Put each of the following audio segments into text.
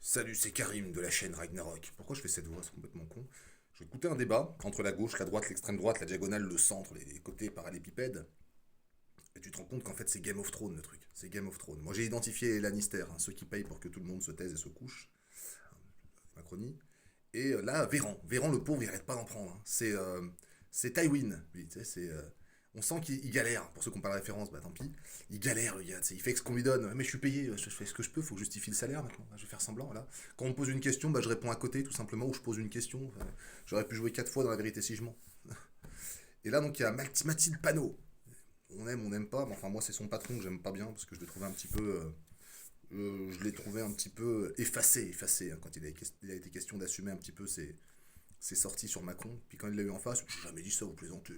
Salut, c'est Karim de la chaîne Ragnarok. Pourquoi je fais cette voix? C'est complètement con. Je vais écouter un débat entre la gauche, la droite, l'extrême droite, la diagonale, le centre, les côtés parallépipèdes. Et tu te rends compte qu'en fait c'est Game of Thrones le truc. C'est Game of Thrones. Moi j'ai identifié les Lannister, hein, ceux qui payent pour que tout le monde se taise et se couche. Macronie. Et là, Véran. Véran le pauvre, il arrête pas d'en prendre, hein. C'est Tywin. Lui, tu sais, on sent qu'il galère. Pour ceux qui n'ont pas la référence, bah tant pis. Il galère, le gars. Tu sais, il fait ce qu'on lui donne. Mais je suis payé, je fais ce que je peux, faut que je justifie le salaire maintenant. Je vais faire semblant, voilà. Quand on me pose une question, bah, je réponds à côté, tout simplement, ou je pose une question. Enfin, j'aurais pu jouer 4 fois dans la vérité si je mens. Et là, donc, il y a Mathilde Panot. On n'aime pas, mais enfin, moi, c'est son patron que j'aime pas bien, parce que je l'ai trouvé un petit peu. Je l'ai trouvé un petit peu effacé, hein, quand il a été question d'assumer un petit peu ses sorties sur Macron. Puis quand il l'a eu en face, j'ai jamais dit ça, vous plaisantez.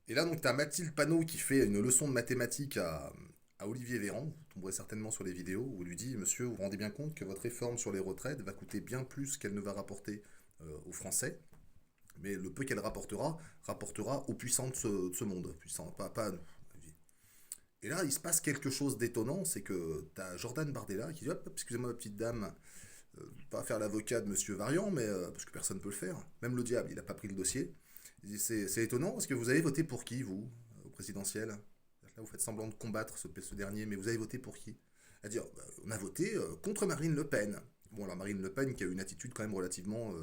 Et là, donc, t'as Mathilde Panot qui fait une leçon de mathématiques à Olivier Véran. Vous tomberez certainement sur les vidéos où il lui dit: Monsieur, vous vous rendez bien compte que votre réforme sur les retraites va coûter bien plus qu'elle ne va rapporter aux Français. Mais le peu qu'elle rapportera aux puissants de ce monde. Puissants, pas à nous. Et là, il se passe quelque chose d'étonnant, c'est que t'as Jordan Bardella qui dit: hop, excusez-moi, ma petite dame, pas faire l'avocat de Monsieur Variant, mais parce que personne ne peut le faire. Même le diable, il n'a pas pris le dossier. Il dit: c'est étonnant parce que vous avez voté pour qui, vous, au présidentiel? Là, vous faites semblant de combattre ce dernier, mais vous avez voté pour qui? À dire: bah, on a voté contre Marine Le Pen. Bon, alors Marine Le Pen qui a eu une attitude quand même relativement,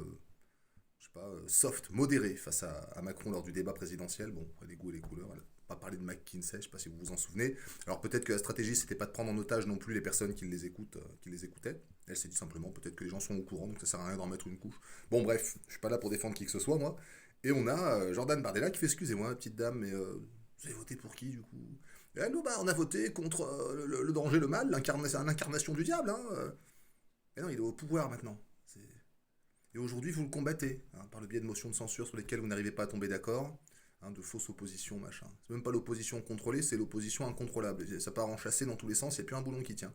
je sais pas, soft, modérée face à Macron lors du débat présidentiel. Bon, les goûts et les couleurs. Elle n'a pas parlé de McKinsey, je ne sais pas si vous vous en souvenez. Alors peut-être que la stratégie, c'était pas de prendre en otage non plus les personnes qui les écoutaient. Elle s'est dit simplement: peut-être que les gens sont au courant, donc ça sert à rien d'en mettre une couche. Bon, bref, je suis pas là pour défendre qui que ce soit, moi. Et on a Jordan Bardella qui fait: excusez-moi, petite dame, mais vous avez voté pour qui, du coup? Et nous, bah, on a voté contre le danger, le mal, l'incarnation du diable, hein. Et non, il est au pouvoir maintenant. Et aujourd'hui, vous le combattez, hein, par le biais de motions de censure sur lesquelles vous n'arrivez pas à tomber d'accord, hein, de fausses oppositions, machin. C'est même pas l'opposition contrôlée, c'est l'opposition incontrôlable. Ça part en chassé dans tous les sens, il n'y a plus un boulon qui tient.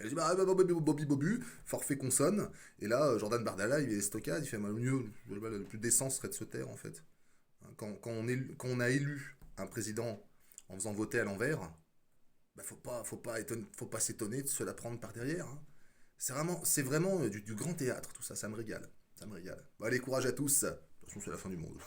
Elle dit: bah, Bobby Bobu, forfait consonne. Et là, Jordan Bardella, il est stockade, il fait: bah, le mieux, le plus décent serait de se taire, en fait. Hein, quand on a élu un président en faisant voter à l'envers, bah, faut pas s'étonner de se la prendre par derrière, hein. C'est vraiment du grand théâtre, tout ça, ça me régale. Ça me régale. Bon, allez, courage à tous. De toute façon, c'est la fin du monde.